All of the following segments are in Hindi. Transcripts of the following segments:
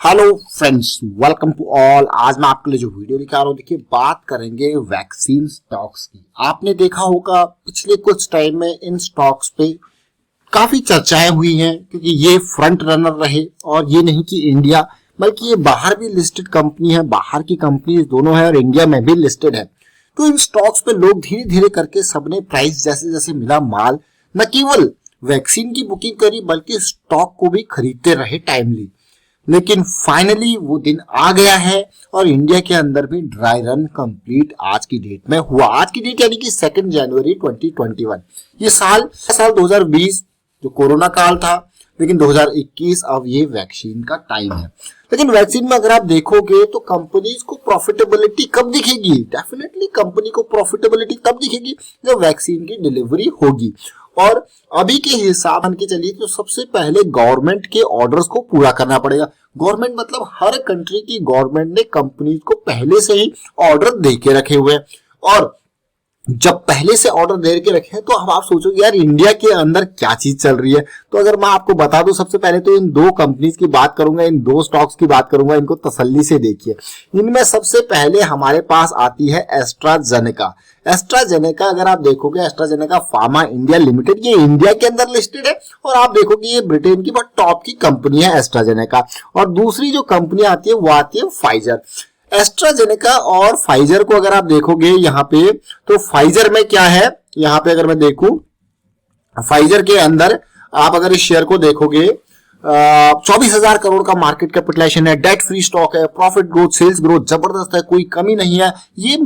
Hello friends, welcome to all. आज मैं आपके लिए जो वीडियो लेकर आ रहा हूँ, देखिए बात करेंगे वैक्सीन स्टॉक्स की। आपने देखा होगा पिछले कुछ टाइम में इन स्टॉक्स पे काफी चर्चाएं हुई हैं, क्योंकि ये फ्रंट रनर रहे। और ये नहीं कि इंडिया, बल्कि ये बाहर भी लिस्टेड कंपनी है, बाहर की कंपनी दोनों है और इंडिया में भी लिस्टेड है। तो इन स्टॉक्स पे लोग धीरे धीरे करके सबने प्राइस जैसे जैसे मिला माल, न केवल वैक्सीन की बुकिंग करी बल्कि स्टॉक को भी खरीदते रहे टाइमली। लेकिन फाइनली वो दिन आ गया है और इंडिया के अंदर भी ड्राई रन कंप्लीट आज की डेट में हुआ। आज की डेट यानी कि 2 जनवरी 2021। ये साल 2020 जो कोरोना काल था, लेकिन 2021 अब ये वैक्सीन का टाइम है। लेकिन वैक्सीन में अगर आप देखोगे तो कंपनीज को प्रॉफिटेबिलिटी कब दिखेगी? डेफिनेटली कंपनी को प्रॉफिटेबिलिटी तब दिखेगी जब वैक्सीन की डिलीवरी होगी। और अभी के हिसाब मान के चलिए तो सबसे पहले गवर्नमेंट के ऑर्डर्स को पूरा करना पड़ेगा। गवर्नमेंट मतलब हर कंट्री की गवर्नमेंट ने कंपनीज को पहले से ही ऑर्डर दे के रखे हुए हैं। और जब पहले से ऑर्डर दे के रखे हैं तो अब आप सोचोगे यार इंडिया के अंदर क्या चीज चल रही है। तो अगर मैं आपको बता दूं, सबसे पहले तो इन दो कंपनीज की बात करूंगा, इन दो स्टॉक्स की बात करूंगा, इनको तसल्ली से देखिए। इनमें सबसे पहले हमारे पास आती है एस्ट्राजेनेका। एस्ट्राजेनेका अगर आप देखोगे, एस्ट्राजेनेका फार्मा इंडिया लिमिटेड, ये इंडिया के अंदर लिस्टेड है और आप देखोगे ये ब्रिटेन की बहुत टॉप की कंपनी है एस्ट्राजेनेका। और दूसरी जो कंपनी आती है वो आती है फाइजर। एस्ट्राजेनेका और फाइजर को अगर आप देखोगे यहाँ पे, तो फाइजर में क्या है, यहाँ पे अगर मैं देखूं फाइजर के अंदर आप अगर इस शेयर को देखोगे 24,000 करोड़ का मार्केट कैपिटलाइजेशन है, डेट फ्री स्टॉक है, प्रॉफिट ग्रोथ, सेल्स ग्रोथ जबरदस्त है, कोई कमी नहीं है। ये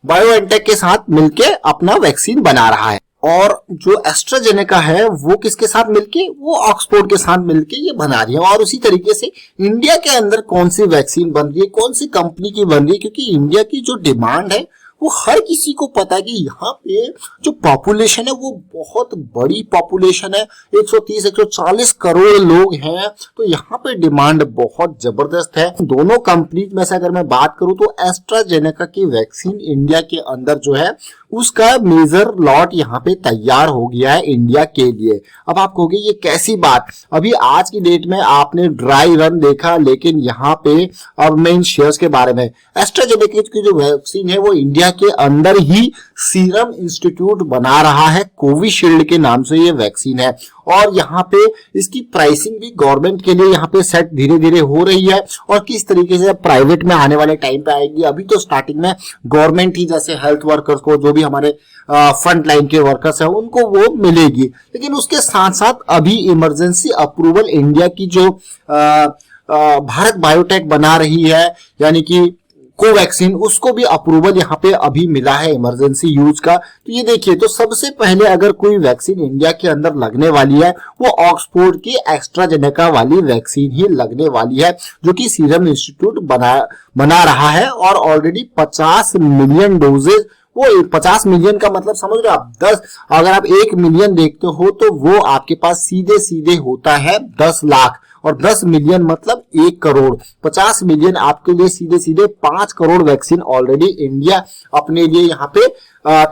बायो एनटेक के साथ मिलके अपना वैक्सीन बना रहा है। और जो एस्ट्राजेनेका है वो किसके साथ मिलके, वो ऑक्सफोर्ड के साथ मिलके ये बना रही है। और उसी तरीके से इंडिया के अंदर कौन सी वैक्सीन बन रही है, कौन सी कंपनी की बन रही है, क्योंकि इंडिया की जो डिमांड है वो हर किसी को पता है कि यहाँ पे जो पॉपुलेशन है वो बहुत बड़ी पॉपुलेशन है, 130-140 करोड़ लोग हैं। तो यहाँ पे डिमांड बहुत जबरदस्त है। दोनों कंपनी में से अगर मैं बात करूं तो एस्ट्राजेनेका की वैक्सीन इंडिया के अंदर जो है उसका मेजर लॉट यहाँ पे तैयार हो गया है इंडिया के लिए। अब आप कहोगे ये कैसी बात, अभी आज की डेट में आपने ड्राई रन देखा, लेकिन यहाँ पे अब मैं इन शेयर्स के बारे में, एस्ट्राजेनेका की जो वैक्सीन है वो इंडिया के अंदर ही सीरम इंस्टीट्यूट बना रहा है, कोविशील्ड के नाम से ये वैक्सीन है। और यहाँ पे इसकी प्राइसिंग भी गवर्नमेंट के लिए यहाँ पे सेट धीरे धीरे हो रही है। और किस तरीके से प्राइवेट में आने वाले टाइम पे आएगी, अभी तो स्टार्टिंग में गवर्नमेंट ही जैसे हेल्थ वर्कर्स को, जो भी हमारे फ्रंट लाइन के वर्कर्स हैं उनको वो मिलेगी। लेकिन उसके साथ साथ अभी इमरजेंसी अप्रूवल इंडिया की जो भारत बायोटेक बना रही है यानी कि कोवैक्सीन, उसको भी अप्रूवल यहाँ पे अभी मिला है इमरजेंसी यूज का। तो ये देखिए, तो सबसे पहले अगर कोई वैक्सीन इंडिया के अंदर लगने वाली है वो ऑक्सफोर्ड की एस्ट्राजेनेका वाली वैक्सीन ही लगने वाली है, जो कि सीरम इंस्टीट्यूट बना रहा है। और ऑलरेडी 50 मिलियन डोजेज, वो 50 मिलियन का मतलब समझ रहे हो आप, 10 अगर आप 1 मिलियन देखते हो तो वो आपके पास सीधे सीधे होता है 10 लाख। और 10 मिलियन मतलब 1 करोड़। 50 मिलियन आपके लिए सीधे सीधे 5 करोड़ वैक्सीन ऑलरेडी इंडिया अपने लिए यहाँ पे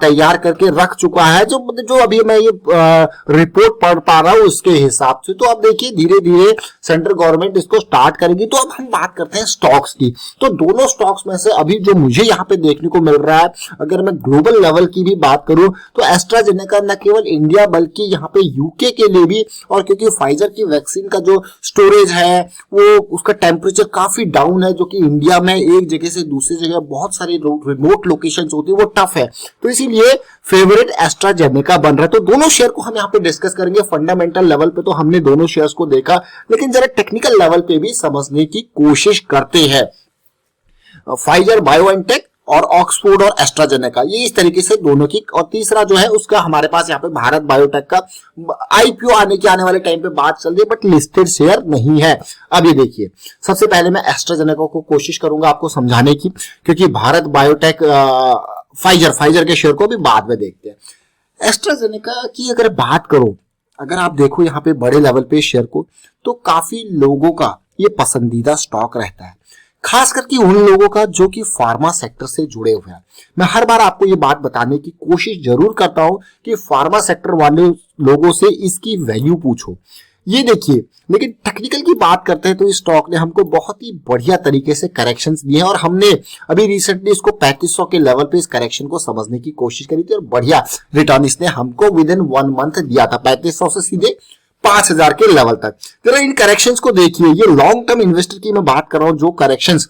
तैयार करके रख चुका है, जो अभी मैं ये रिपोर्ट पढ़ पा रहा हूँ उसके हिसाब से। तो अब देखिए धीरे धीरे सेंट्रल गवर्नमेंट इसको स्टार्ट करेगी। तो अब हम बात करते हैं स्टॉक्स की। तो दोनों स्टॉक्स में से अभी जो मुझे यहाँ पे देखने को मिल रहा है, अगर मैं ग्लोबल लेवल की भी बात करूं तो एस्ट्राजेनेका न केवल इंडिया बल्कि यहाँ पे यूके के लिए भी, और क्योंकि फाइजर की वैक्सीन का जो स्टोरेज है वो उसका टेम्परेचर काफी डाउन है, जो कि इंडिया में एक जगह से दूसरी जगह बहुत सारी रिमोट लोकेशंस होती है, वो टफ है। तो इसीलिए फेवरेट एस्ट्राजेनेका बन रहा है। तो दोनों शेयर को हम यहाँ पे डिस्कस करेंगे। फंडामेंटल लेवल पे तो हमने दोनों शेयर्स को देखा, लेकिन जरा टेक्निकल लेवल पे भी समझने की कोशिश करते हैं। फाइजर बायोएनटेक और ऑक्सफोर्ड और एस्ट्राजेनेका, ये इस तरीके से दोनों की। और तीसरा जो है उसका हमारे पास यहाँ पे भारत बायोटेक का आईपीओ आने वाले टाइम पे बात चल रही है, बट लिस्टेड शेयर नहीं है। अब ये देखिए, सबसे पहले मैं एस्ट्राजेनेका को कोशिश करूंगा आपको समझाने की, क्योंकि भारत बायोटेक फाइजर के शेयर को भी बाद में देखते हैं। एस्ट्राजेनेका की अगर बात करो, अगर आप देखो यहाँ पे बड़े लेवल पे शेयर को, तो काफी लोगों का ये पसंदीदा स्टॉक रहता है, खास करके उन लोगों का जो कि फार्मा सेक्टर से जुड़े हुए हैं। मैं हर बार आपको ये बात बताने की कोशिश जरूर करता हूं कि फार्मा सेक्टर वाले लोगों से इसकी वैल्यू पूछो। ये देखिए, लेकिन टेक्निकल की बात करते हैं तो इस स्टॉक ने हमको बहुत ही बढ़िया तरीके से करेक्शंस दिए हैं और हमने अभी रिसेंटली इसको 3500 के लेवल पे इस करेक्शन को समझने की कोशिश करी थी और बढ़िया रिटर्न इसने हमको विद इन 1 मंथ दिया था, 3500 से सीधे 5000 के लेवल तक। जरा इन करेक्शंस को देखिए, ये लॉन्ग टर्म इन्वेस्टर की मैं बात कर रहा हूं जो करेक्शंस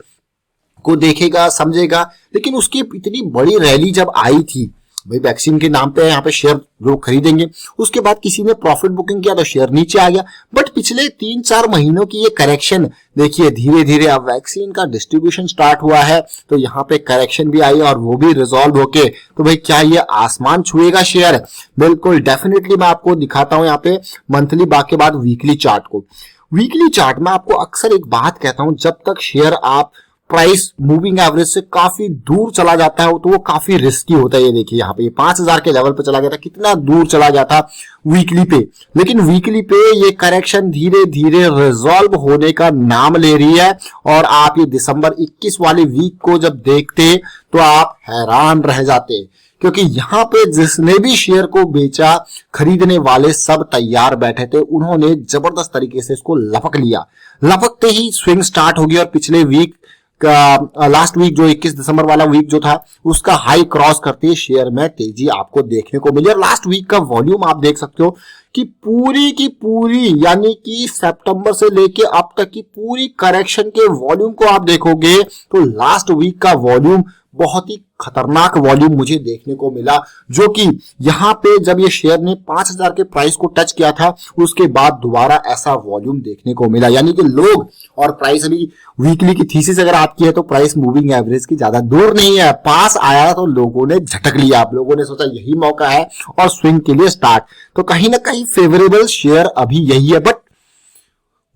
को देखेगा समझेगा, लेकिन उसकी इतनी बड़ी रैली जब आई थी, भाई वैक्सीन के नाम पे यहाँ पे शेयर लोग खरीदेंगे, उसके बाद किसी ने प्रॉफिट बुकिंग किया तो शेयर नीचे आ गया। बट पिछले 3-4 महीनों की ये करेक्शन देखिए, धीरे धीरे अब वैक्सीन का डिस्ट्रीब्यूशन स्टार्ट हुआ है तो यहाँ पे करेक्शन भी आई और वो भी रिजॉल्व होके, तो भाई क्या ये आसमान छुएगा शेयर? बिल्कुल डेफिनेटली। मैं आपको दिखाता हूँ यहाँ पे मंथली बार के बाद वीकली चार्ट को। वीकली चार्ट में आपको अक्सर एक बात कहता हूं, जब तक शेयर आप प्राइस मूविंग एवरेज से काफी दूर चला जाता है तो वो काफी रिस्की होता है। ये देखिए यहाँ पे ये 5000 के लेवल पे चला गया था, कितना दूर चला गया था वीकली पे, लेकिन वीकली पे ये करेक्शन धीरे धीरे रिजॉल्व होने का नाम ले रही है। और आप ये दिसंबर 21 वाले वीक को जब देखते तो आप हैरान रह जाते, क्योंकि यहाँ पे जिसने भी शेयर को बेचा, खरीदने वाले सब तैयार बैठे थे, उन्होंने जबरदस्त तरीके से इसको लपक लिया। लपकते ही स्विंग स्टार्ट हो गया और पिछले वीक का लास्ट वीक जो 21 दिसंबर वाला वीक जो था उसका हाई क्रॉस करते ही शेयर में तेजी आपको देखने को मिली। और लास्ट वीक का वॉल्यूम आप देख सकते हो कि पूरी की पूरी, यानी कि सितंबर से लेके अब तक की पूरी करेक्शन के वॉल्यूम को आप देखोगे तो लास्ट वीक का वॉल्यूम बहुत ही खतरनाक वॉल्यूम मुझे देखने को मिला, जो कि यहाँ पे जब ये शेयर ने 5000 के प्राइस को टच किया था उसके बाद दोबारा ऐसा वॉल्यूम देखने को मिला। यानी कि लोग, और प्राइस अभी वीकली की थीसिस अगर आपकी है तो प्राइस मूविंग एवरेज की ज्यादा दूर नहीं है, पास आया तो लोगों ने झटक लिया। आप लोगों ने सोचा यही मौका है और स्विंग के लिए स्टार्ट, तो कहीं ना कहीं फेवरेबल शेयर अभी यही है। But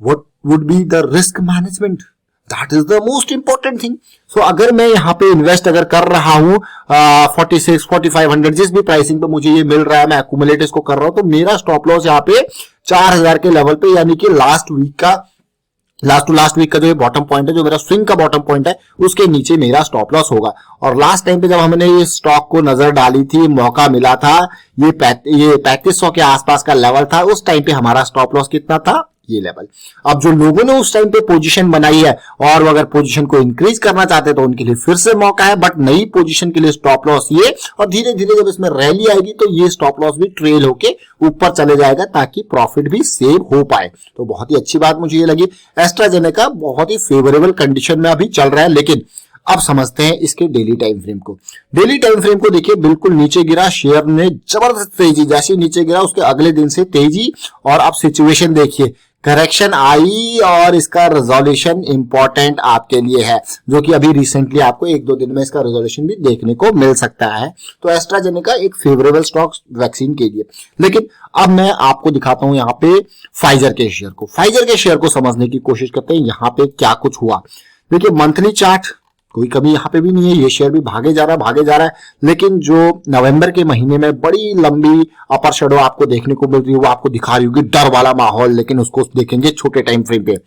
what would be the risk management? That is the most important thing. So अगर मैं यहाँ पे इन्वेस्ट अगर कर रहा हूं 46, 4500 जिस भी प्राइसिंग पे मुझे ये मिल रहा है, मैं एक्यूमुलेट इसको कर रहा हूं, तो मेरा स्टॉप लॉस यहाँ पे 4000 के लेवल पे, यानी कि लास्ट टू लास्ट वीक का जो बॉटम पॉइंट है, जो मेरा स्विंग का बॉटम पॉइंट है, उसके नीचे मेरा स्टॉप लॉस होगा। और लास्ट टाइम पे जब हमने ये स्टॉक को नजर डाली थी, मौका मिला था, ये 3500 के आसपास का लेवल था, उस टाइम पे हमारा स्टॉप लॉस कितना था? ये लेवल। अब जो लोगों ने उस टाइम पे पोजीशन बनाई है और वो अगर पोजीशन को इंक्रीज करना चाहते हैं तो उनके लिए फिर से मौका है, बट नई पोजीशन के लिए स्टॉप लॉस ये, और धीरे धीरे जब इसमें रैली आएगी तो ये स्टॉप लॉस भी ट्रेल होके ऊपर चले जाएगा ताकि प्रॉफिट भी सेव हो पाए। तो बहुत ही अच्छी बात मुझे ये लगी। एस्ट्राजेनेका बहुत ही फेवरेबल कंडीशन में अभी चल रहा है, लेकिन अब समझते हैं इसके डेली टाइम फ्रेम को। डेली टाइम फ्रेम को देखिए, बिल्कुल नीचे गिरा, शेयर ने जबरदस्त तेजी, जैसे नीचे गिरा उसके अगले दिन से तेजी, और अब सिचुएशन देखिए, करेक्शन आई और इसका रिजोल्यूशन इंपॉर्टेंट आपके लिए है, जो कि अभी रिसेंटली आपको 1-2 दिन में इसका रिजोल्यूशन भी देखने को मिल सकता है। तो एस्ट्राजेनेका एक फेवरेबल स्टॉक वैक्सीन के लिए। लेकिन अब मैं आपको दिखाता हूं यहाँ पे फाइजर के शेयर को। फाइजर के शेयर को समझने की कोशिश करते हैं यहाँ पे क्या कुछ हुआ। देखिए मंथली चार्ट कोई कमी यहाँ पे भी नहीं है, ये शेयर भी भागे जा रहा है, लेकिन जो नवंबर के महीने में बड़ी लंबी अपर शेडो आपको देखने को मिल रही है, वो आपको दिखा रही होगी डर वाला माहौल, लेकिन उसको देखेंगे छोटे टाइम फ्रेम पे।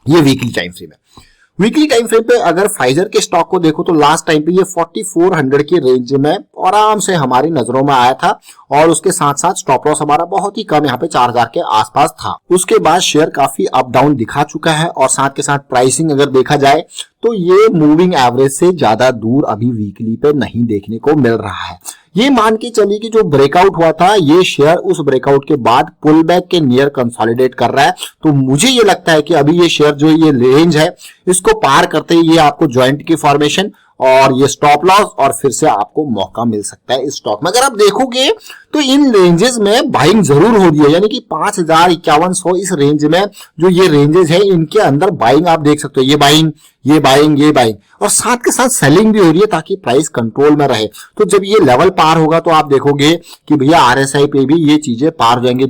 ये वीकली टाइम फ्रेम है। वीकली टाइम फ्रेम पे अगर फाइजर के स्टॉक को देखो तो लास्ट टाइम पे ये 4400 की रेंज में आराम से हमारी नजरों में आया था, और उसके साथ साथ स्टॉप लॉस हमारा बहुत ही कम यहाँ पे 4000 के आसपास था। उसके बाद शेयर काफी अप डाउन दिखा चुका है, और साथ के साथ प्राइसिंग अगर देखा जाए तो ये मूविंग एवरेज से ज्यादा दूर अभी वीकली पे नहीं देखने को मिल रहा है। ये मान के चलिए कि जो ब्रेकआउट हुआ था, ये शेयर उस ब्रेकआउट के बाद पुल बैक के नियर कंसोलिडेट कर रहा है। तो मुझे ये लगता है कि अभी ये शेयर जो ये रेंज है, इसको पार करते ही ये आपको जॉइंट की फॉर्मेशन और ये स्टॉप लॉस, और फिर से आपको मौका मिल सकता है इस स्टॉक में। अगर आप देखोगे तो इन रेंजेस में बाइंग जरूर हो रही है, यानी कि 5000, 5100 इस रेंज में जो ये रेंजेस है, इनके अंदर बाइंग आप देख सकते हो, ये बाइंग, ये बाइंग, ये बाइंग, और साथ के साथ सेलिंग भी हो रही है ताकि प्राइस कंट्रोल में रहे। तो जब ये लेवल पार होगा तो आप देखोगे कि भैया RSI पे भी ये चीजें पार हो जाएंगी।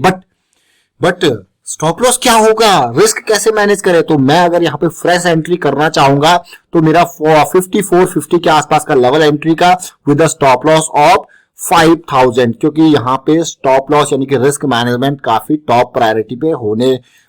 बट स्टॉप लॉस क्या होगा, रिस्क कैसे मैनेज करें? तो मैं अगर यहाँ पे फ्रेश एंट्री करना चाहूंगा तो मेरा 5450 के आसपास का लेवल एंट्री का विद स्टॉप लॉस ऑफ 5000, क्योंकि यहाँ पे स्टॉप लॉस यानी कि रिस्क मैनेजमेंट काफी टॉप प्रायोरिटी पे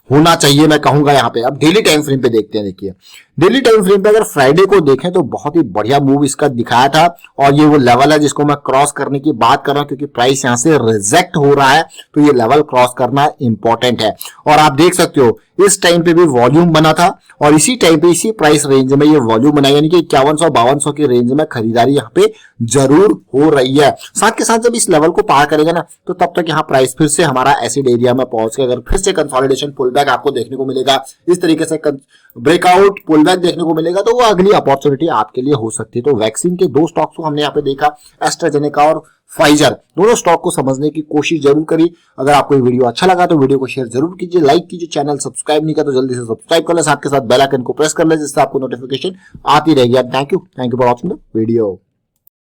होना चाहिए मैं कहूंगा यहाँ पे। अब डेली टाइम फ्रेम पे देखते हैं। देखिए डेली टाइम फ्रेम पे अगर फ्राइडे को देखें तो बहुत ही बढ़िया मूव इसका दिखाया था और ये वो लेवल है जिसको मैं क्रॉस करने की बात कर रहा हूं, क्योंकि प्राइस यहाँ से रिजेक्ट हो रहा है तो ये लेवल क्रॉस करना इंपॉर्टेंट है। और आप देख सकते हो इस टाइम पे भी वॉल्यूम बना था और इसी टाइम पे इसी प्राइस रेंज में ये वॉल्यूम बना, यानी कि 5100-5200 की रेंज में खरीदारी यहाँ पे जरूर हो रही है। साथ के साथ जब इस लेवल को पार करेगा ना तो तब तक यहाँ प्राइस फिर से हमारा एसिड एरिया में पहुंच के अगर फिर से कंसोलिडेशन पुल बैक आपको देखने को मिलेगा, इस तरीके से ब्रेकआउट पुल बैक देखने को मिलेगा, तो वो अगली अपॉर्चुनिटी आपके लिए हो सकती है। तो वैक्सीन के दो स्टॉक्स को हमने यहाँ पे देखा, एस्ट्राजेनेका और फाइजर, दोनों स्टॉक को समझने की कोशिश जरूर करी। अगर आपको ये वीडियो अच्छा लगा तो वीडियो को शेयर जरूर कीजिए, लाइक कीजिए, चैनल सब्सक्राइब नहीं किया तो जल्दी से सब्सक्राइब कर ले, साथ के साथ बेल आइकन को प्रेस कर ले जिससे आपको नोटिफिकेशन आती रहेगी। Thank you for watching the video.